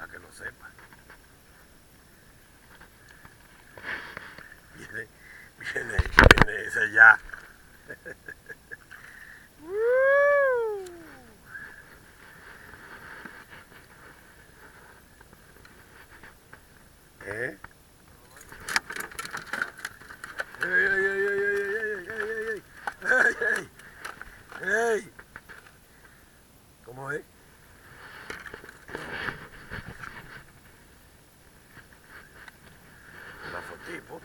para que lo sepa. Viene ese ya. ¿Eh? ¡Ey, ey, ey, ey, ey, ey, ey, ey, ey, ey! ¿Cómo es? La fotipo.